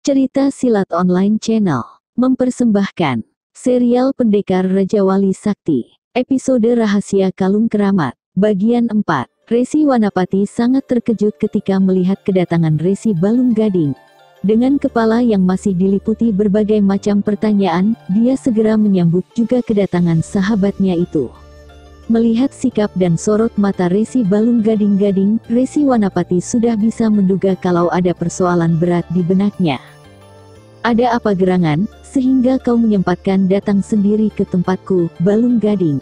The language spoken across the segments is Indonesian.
Cerita Silat Online Channel mempersembahkan serial Pendekar Raja Wali Sakti, episode Rahasia Kalung Keramat, bagian 4. Resi Wanapati sangat terkejut ketika melihat kedatangan Resi Balung Gading. Dengan kepala yang masih diliputi berbagai macam pertanyaan, dia segera menyambut juga kedatangan sahabatnya itu. Melihat sikap dan sorot mata Resi Balung Gading, Resi Wanapati sudah bisa menduga kalau ada persoalan berat di benaknya. Ada apa gerangan, sehingga kau menyempatkan datang sendiri ke tempatku, Balung Gading?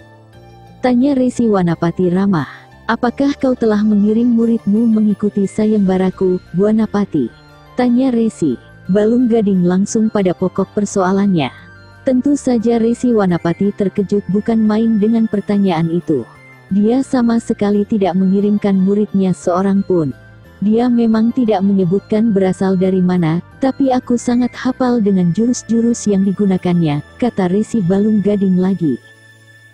Tanya Resi Wanapati ramah. Apakah kau telah mengirim muridmu mengikuti sayembaraku, Wanapati? Tanya Resi. Balung Gading langsung pada pokok persoalannya. Tentu saja Resi Wanapati terkejut bukan main dengan pertanyaan itu. Dia sama sekali tidak mengirimkan muridnya seorang pun. Dia memang tidak menyebutkan berasal dari mana, tapi aku sangat hafal dengan jurus-jurus yang digunakannya, kata Resi Balung Gading lagi.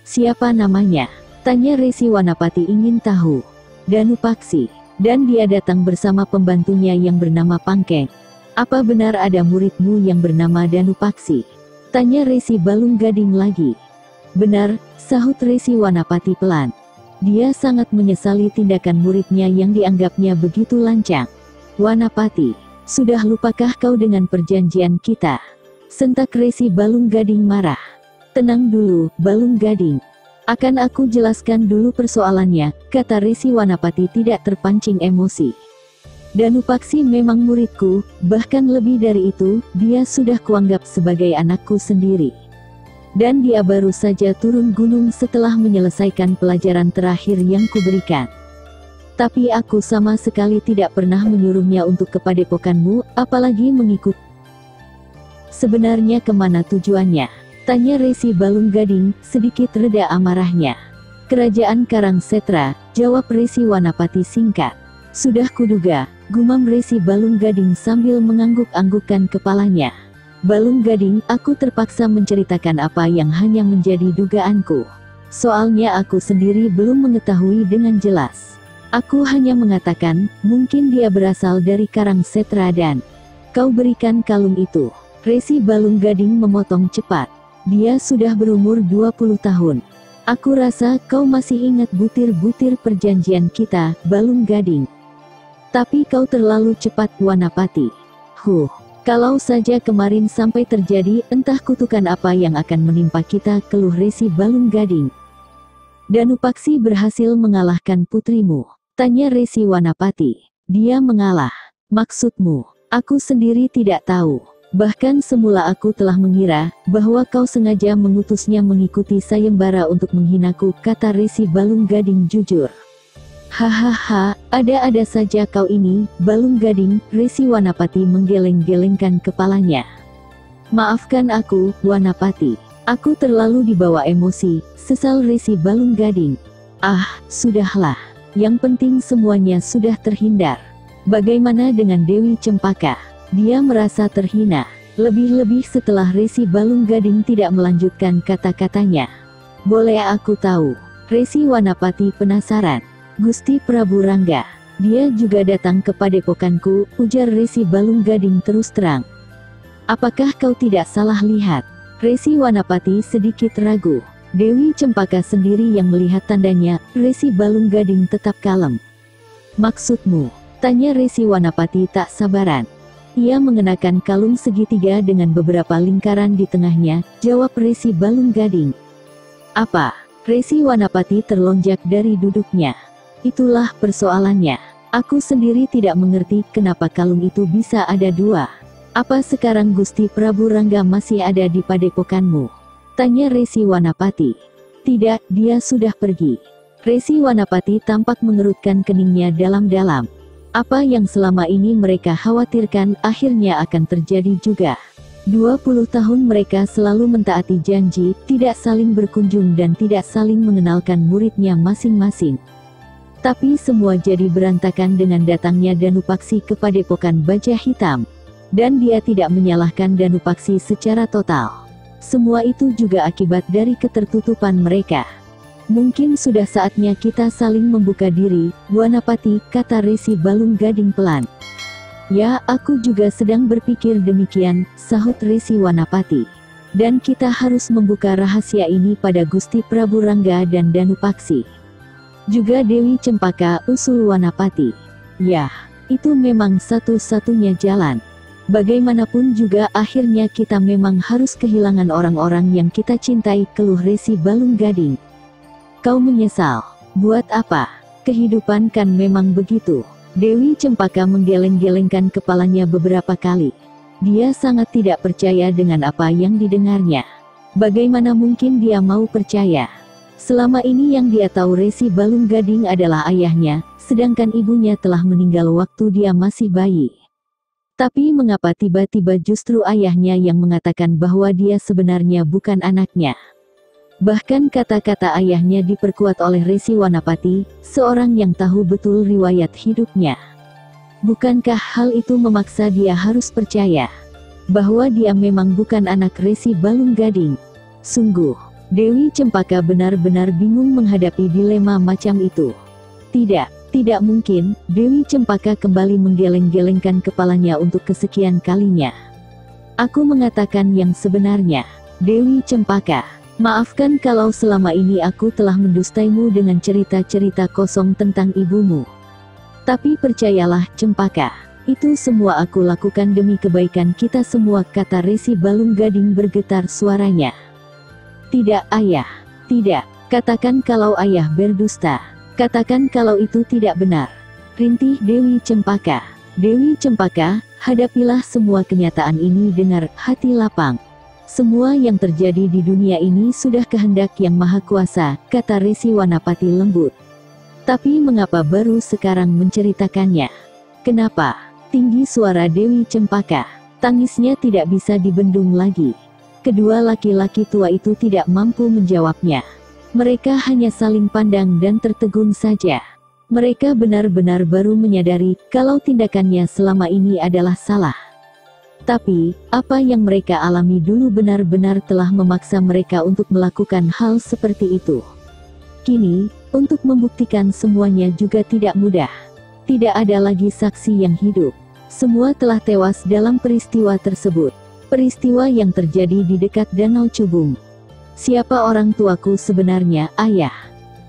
Siapa namanya? Tanya Resi Wanapati ingin tahu. Danupaksi. Dan dia datang bersama pembantunya yang bernama Pangkeng. Apa benar ada muridmu yang bernama Danupaksi? Tanya Resi Balung Gading lagi. Benar, sahut Resi Wanapati pelan. Dia sangat menyesali tindakan muridnya yang dianggapnya begitu lancang. Wanapati, sudah lupakah kau dengan perjanjian kita? Sentak Resi Balung Gading marah. Tenang dulu, Balung Gading. Akan aku jelaskan dulu persoalannya, kata Resi Wanapati tidak terpancing emosi. Danupaksi memang muridku, bahkan lebih dari itu, dia sudah kuanggap sebagai anakku sendiri. Dan dia baru saja turun gunung setelah menyelesaikan pelajaran terakhir yang kuberikan. Tapi aku sama sekali tidak pernah menyuruhnya untuk ke padepokanmu, apalagi mengikut. Sebenarnya kemana tujuannya? Tanya Resi Balung Gading, sedikit reda amarahnya. Kerajaan Karangsetra, jawab Resi Wanapati singkat. Sudah kuduga, gumam Resi Balung Gading sambil mengangguk-anggukkan kepalanya. Balung Gading, aku terpaksa menceritakan apa yang hanya menjadi dugaanku. Soalnya aku sendiri belum mengetahui dengan jelas. Aku hanya mengatakan, mungkin dia berasal dari Karangsetra dan kau berikan kalung itu. Resi Balung Gading memotong cepat. Dia sudah berumur 20 tahun. Aku rasa kau masih ingat butir-butir perjanjian kita, Balung Gading. Tapi kau terlalu cepat, Wanapati. Kalau saja kemarin sampai terjadi, entah kutukan apa yang akan menimpa kita, keluh Resi Balung Gading. Danupaksi berhasil mengalahkan putrimu. Tanya Resi Wanapati. Dia mengalah. Maksudmu? Aku sendiri tidak tahu. Bahkan semula aku telah mengira bahwa kau sengaja mengutusnya mengikuti sayembara untuk menghinaku, kata Resi Balung Gading jujur. Hahaha, ada-ada saja kau ini, Balung Gading. Resi Wanapati menggeleng-gelengkan kepalanya. Maafkan aku, Wanapati. Aku terlalu dibawa emosi, sesal Resi Balung Gading. Ah, sudahlah. Yang penting semuanya sudah terhindar. Bagaimana dengan Dewi Cempaka? Dia merasa terhina. Lebih-lebih setelah Resi Balung Gading tidak melanjutkan kata-katanya. Boleh aku tahu? Resi Wanapati penasaran. Gusti Prabu Rangga. Dia juga datang ke padepokanku, ujar Resi Balung Gading terus terang. Apakah kau tidak salah lihat? Resi Wanapati sedikit ragu. Dewi Cempaka sendiri yang melihat tandanya. Resi Balung Gading tetap kalem. Maksudmu? Tanya Resi Wanapati tak sabaran. Ia mengenakan kalung segitiga dengan beberapa lingkaran di tengahnya, jawab Resi Balung Gading. Apa? Resi Wanapati terlonjak dari duduknya. Itulah persoalannya. Aku sendiri tidak mengerti kenapa kalung itu bisa ada dua. Apa sekarang Gusti Prabu Rangga masih ada di padepokanmu? Tanya Resi Wanapati. Tidak, dia sudah pergi. Resi Wanapati tampak mengerutkan keningnya dalam-dalam. Apa yang selama ini mereka khawatirkan akhirnya akan terjadi juga. 20 tahun mereka selalu mentaati janji, tidak saling berkunjung dan tidak saling mengenalkan muridnya masing-masing. Tapi semua jadi berantakan dengan datangnya Danupaksi ke padepokan Baja Hitam. Dan dia tidak menyalahkan Danupaksi secara total. Semua itu juga akibat dari ketertutupan mereka. Mungkin sudah saatnya kita saling membuka diri, Wanapati, kata Resi Balung Gading pelan. Ya, aku juga sedang berpikir demikian, sahut Resi Wanapati. Dan kita harus membuka rahasia ini pada Gusti Prabu Rangga dan Danupaksi. Juga Dewi Cempaka, usul Wanapati. Ya, itu memang satu-satunya jalan. Bagaimanapun juga akhirnya kita memang harus kehilangan orang-orang yang kita cintai, keluh Resi Balunggading. Kau menyesal? Buat apa? Kehidupan kan memang begitu. Dewi Cempaka menggeleng-gelengkan kepalanya beberapa kali. Dia sangat tidak percaya dengan apa yang didengarnya. Bagaimana mungkin dia mau percaya? Selama ini yang dia tahu Resi Balunggading adalah ayahnya, sedangkan ibunya telah meninggal waktu dia masih bayi. Tapi mengapa tiba-tiba justru ayahnya yang mengatakan bahwa dia sebenarnya bukan anaknya? Bahkan kata-kata ayahnya diperkuat oleh Resi Wanapati, seorang yang tahu betul riwayat hidupnya. Bukankah hal itu memaksa dia harus percaya bahwa dia memang bukan anak Resi Balunggading? Sungguh, Dewi Cempaka benar-benar bingung menghadapi dilema macam itu. Tidak mungkin. Dewi Cempaka kembali menggeleng-gelengkan kepalanya untuk kesekian kalinya. Aku mengatakan yang sebenarnya. Dewi Cempaka, maafkan kalau selama ini aku telah mendustaimu dengan cerita-cerita kosong tentang ibumu. Tapi percayalah Cempaka, itu semua aku lakukan demi kebaikan kita semua, kata Resi Balunggading bergetar suaranya. Tidak ayah, tidak, katakan kalau ayah berdusta, katakan kalau itu tidak benar, rintih Dewi Cempaka. Dewi Cempaka, hadapilah semua kenyataan ini dengan hati lapang. Semua yang terjadi di dunia ini sudah kehendak Yang Maha Kuasa, kata Resi Wanapati lembut. Tapi mengapa baru sekarang menceritakannya? Kenapa? Tinggi suara Dewi Cempaka. Tangisnya tidak bisa dibendung lagi. Kedua laki-laki tua itu tidak mampu menjawabnya. Mereka hanya saling pandang dan tertegun saja. Mereka benar-benar baru menyadari kalau tindakannya selama ini adalah salah. Tapi, apa yang mereka alami dulu benar-benar telah memaksa mereka untuk melakukan hal seperti itu. Kini, untuk membuktikan semuanya juga tidak mudah. Tidak ada lagi saksi yang hidup. Semua telah tewas dalam peristiwa tersebut. Peristiwa yang terjadi di dekat Danau Cubung. Siapa orang tuaku sebenarnya, ayah?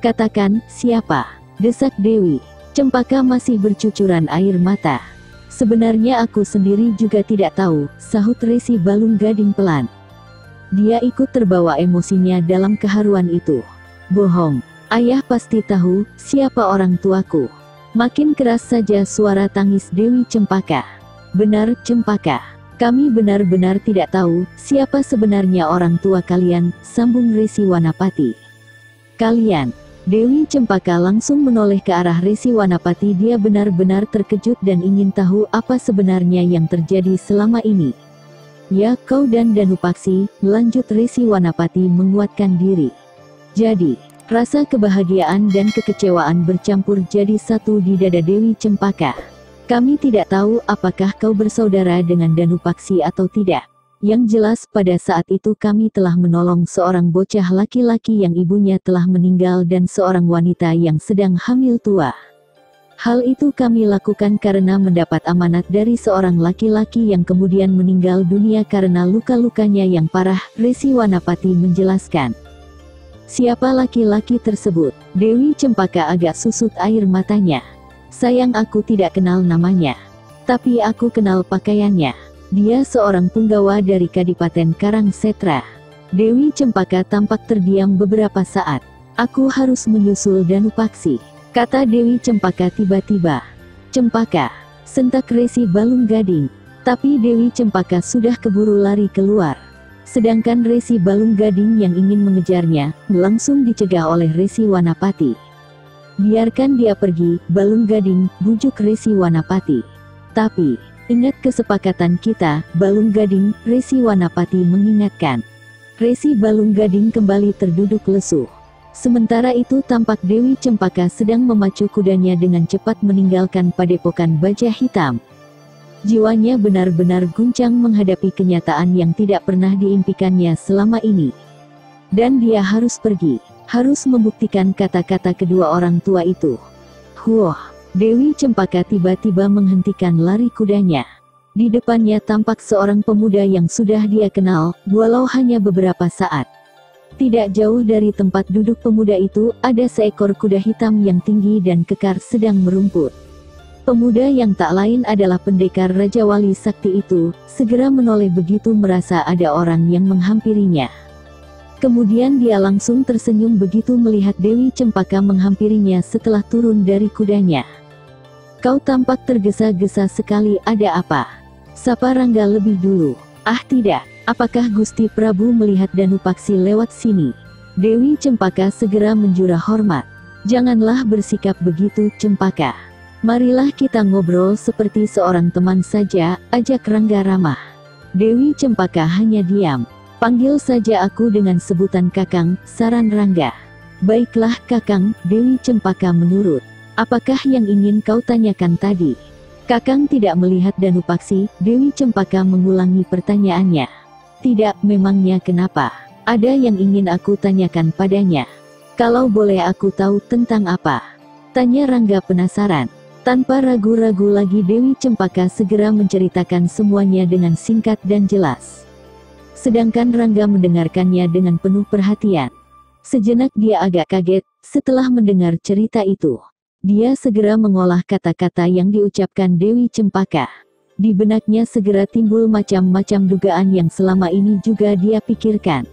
Katakan, siapa? Desak Dewi Cempaka masih bercucuran air mata. Sebenarnya aku sendiri juga tidak tahu, sahut Resi Balunggading pelan. Dia ikut terbawa emosinya dalam keharuan itu. Bohong, ayah pasti tahu siapa orang tuaku. Makin keras saja suara tangis Dewi Cempaka. Benar Cempaka, kami benar-benar tidak tahu siapa sebenarnya orang tua kalian, sambung Resi Wanapati. Kalian? Dewi Cempaka langsung menoleh ke arah Resi Wanapati. Dia benar-benar terkejut dan ingin tahu apa sebenarnya yang terjadi selama ini. Ya, kau dan Danupaksi, lanjut Resi Wanapati menguatkan diri. Jadi, rasa kebahagiaan dan kekecewaan bercampur jadi satu di dada Dewi Cempaka. Kami tidak tahu apakah kau bersaudara dengan Danupaksi atau tidak. Yang jelas pada saat itu kami telah menolong seorang bocah laki-laki yang ibunya telah meninggal dan seorang wanita yang sedang hamil tua. Hal itu kami lakukan karena mendapat amanat dari seorang laki-laki yang kemudian meninggal dunia karena luka-lukanya yang parah, Resi Wanapati menjelaskan. Siapa laki-laki tersebut? Dewi Cempaka agak susut air matanya. Sayang aku tidak kenal namanya. Tapi aku kenal pakaiannya. Dia seorang punggawa dari Kadipaten Karangsetra. Dewi Cempaka tampak terdiam beberapa saat. Aku harus menyusul Danupaksi, kata Dewi Cempaka tiba-tiba. Cempaka, sentak Resi Balunggading. Tapi Dewi Cempaka sudah keburu lari keluar. Sedangkan Resi Balunggading yang ingin mengejarnya, langsung dicegah oleh Resi Wanapati. Biarkan dia pergi, Balunggading, bujuk Resi Wanapati. Tapi, ingat kesepakatan kita, Balunggading, Resi Wanapati mengingatkan. Resi Balunggading kembali terduduk lesu. Sementara itu tampak Dewi Cempaka sedang memacu kudanya dengan cepat meninggalkan padepokan Baja Hitam. Jiwanya benar-benar guncang menghadapi kenyataan yang tidak pernah diimpikannya selama ini. Dan dia harus pergi, harus membuktikan kata-kata kedua orang tua itu. Dewi Cempaka tiba-tiba menghentikan lari kudanya. Di depannya tampak seorang pemuda yang sudah dia kenal, walau hanya beberapa saat. Tidak jauh dari tempat duduk pemuda itu, ada seekor kuda hitam yang tinggi dan kekar sedang merumput. Pemuda yang tak lain adalah pendekar Raja Wali Sakti itu, segera menoleh begitu merasa ada orang yang menghampirinya. Kemudian dia langsung tersenyum begitu melihat Dewi Cempaka menghampirinya setelah turun dari kudanya. "Kau tampak tergesa-gesa sekali, ada apa?" sapa Rangga lebih dulu. "Ah tidak, apakah Gusti Prabu melihat Danupaksi lewat sini?" Dewi Cempaka segera menjura hormat. "Janganlah bersikap begitu Cempaka. Marilah kita ngobrol seperti seorang teman saja," ajak Rangga ramah. Dewi Cempaka hanya diam. "Panggil saja aku dengan sebutan Kakang," saran Rangga. "Baiklah Kakang," Dewi Cempaka menurut. "Apakah yang ingin kau tanyakan tadi?" "Kakang tidak melihat Danupaksi," Dewi Cempaka mengulangi pertanyaannya. "Tidak, memangnya kenapa? Ada yang ingin aku tanyakan padanya." "Kalau boleh aku tahu tentang apa?" tanya Rangga penasaran. Tanpa ragu-ragu lagi Dewi Cempaka segera menceritakan semuanya dengan singkat dan jelas. Sedangkan Rangga mendengarkannya dengan penuh perhatian. Sejenak dia agak kaget, setelah mendengar cerita itu. Dia segera mengolah kata-kata yang diucapkan Dewi Cempaka. Di benaknya segera timbul macam-macam dugaan yang selama ini juga dia pikirkan.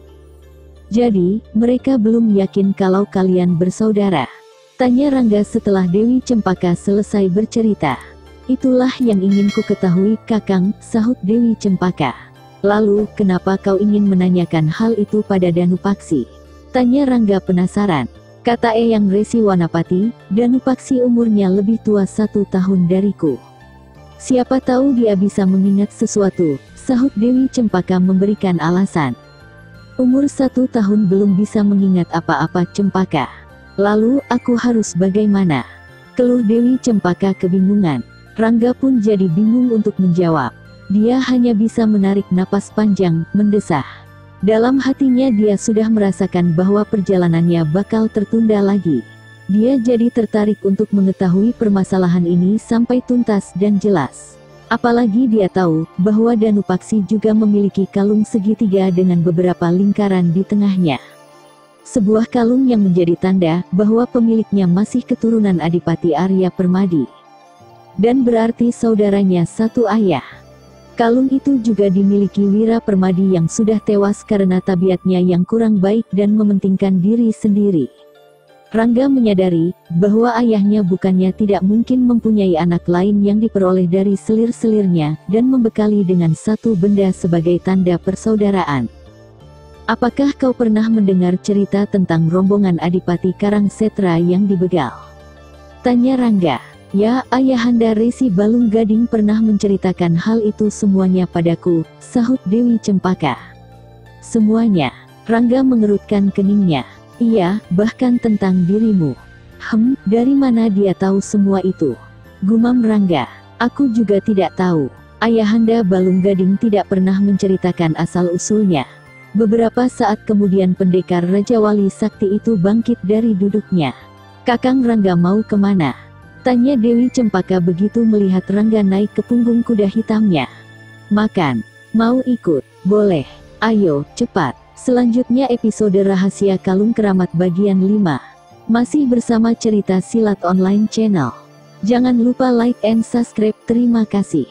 "Jadi, mereka belum yakin kalau kalian bersaudara?" tanya Rangga setelah Dewi Cempaka selesai bercerita. "Itulah yang ingin ku ketahui Kakang," sahut Dewi Cempaka. "Lalu, kenapa kau ingin menanyakan hal itu pada Danupaksi?" tanya Rangga penasaran. "Kata Eyang Resi Wanapati, Danupaksi umurnya lebih tua 1 tahun dariku. Siapa tahu dia bisa mengingat sesuatu," sahut Dewi Cempaka memberikan alasan. "Umur 1 tahun belum bisa mengingat apa-apa Cempaka. Lalu, aku harus bagaimana?" keluh Dewi Cempaka kebingungan. Rangga pun jadi bingung untuk menjawab. Dia hanya bisa menarik napas panjang, mendesah. Dalam hatinya dia sudah merasakan bahwa perjalanannya bakal tertunda lagi. Dia jadi tertarik untuk mengetahui permasalahan ini sampai tuntas dan jelas. Apalagi dia tahu bahwa Danupaksi juga memiliki kalung segitiga dengan beberapa lingkaran di tengahnya. Sebuah kalung yang menjadi tanda bahwa pemiliknya masih keturunan Adipati Arya Permadi. Dan berarti saudaranya satu ayah. Kalung itu juga dimiliki Wira Permadi yang sudah tewas karena tabiatnya yang kurang baik dan mementingkan diri sendiri. Rangga menyadari bahwa ayahnya bukannya tidak mungkin mempunyai anak lain yang diperoleh dari selir-selirnya dan membekali dengan satu benda sebagai tanda persaudaraan. "Apakah kau pernah mendengar cerita tentang rombongan Adipati Karangsetra yang dibegal?" tanya Rangga. "Ya, Ayahanda Resi Balung Gading pernah menceritakan hal itu semuanya padaku," sahut Dewi Cempaka. "Semuanya?" Rangga mengerutkan keningnya. "Iya, bahkan tentang dirimu." Dari mana dia tahu semua itu?" gumam Rangga. "Aku juga tidak tahu. Ayahanda Balung Gading tidak pernah menceritakan asal-usulnya." Beberapa saat kemudian pendekar Raja Wali Sakti itu bangkit dari duduknya. "Kakang Rangga mau kemana?" tanya Dewi Cempaka begitu melihat Rangga naik ke punggung kuda hitamnya. "Makan. Mau ikut?" "Boleh. Ayo, cepat." Selanjutnya episode Rahasia Kalung Keramat bagian 5. Masih bersama cerita Silat Online Channel. Jangan lupa like and subscribe. Terima kasih.